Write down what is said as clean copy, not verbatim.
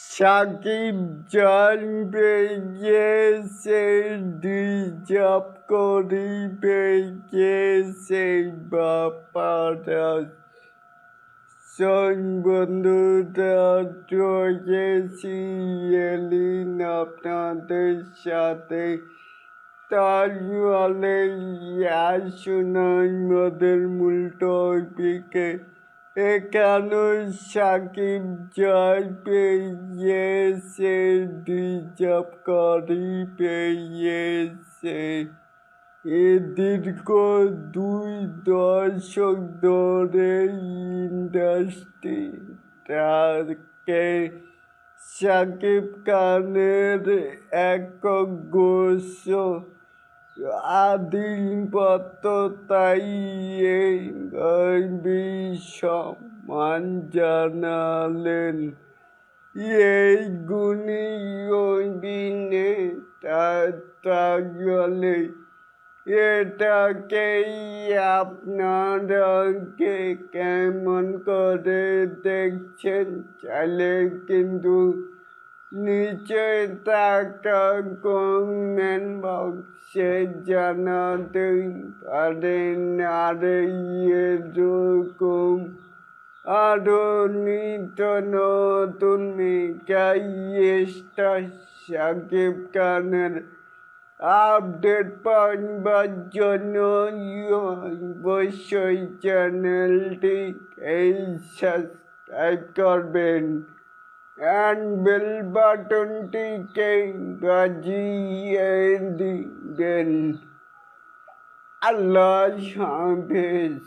সাকিব জান পেয়েছে, ডিজার্ভ করি পেয়েছে বাপারা। বন্ধুরা রয়েছি এলিন আপনাদের সাথে। তাহলে আসুন আমাদের মূল টপিকে। এখানে সাকিব জয় পেয়েছে, ডিজার্ভ করি পেয়েছে। দীর্ঘ 2 দশক ধরে ইন্ডাস্ট্রিটাকে সাকিব খানের একক ঘোষ আধিপত্যতাই সম্মান জানালেন। এই গুণী অভিনেতা থাকলে এটাকেই আপনারা কেমন করে দেখছেন, চাইলে কিন্তু নিচে থাকা কমেন্ট বক্সে জানাতে পারেন। আর এরকম আরো নিত্য নতুন মেগা সাকিব খানের আপডেট পাওয়ার জন্য অবশ্যই চ্যানেলটি সাবস্ক্রাইব করবেন and bell বাটনটিকে বাজিয়ে দিবেন। আল্লাহ হাফেজ।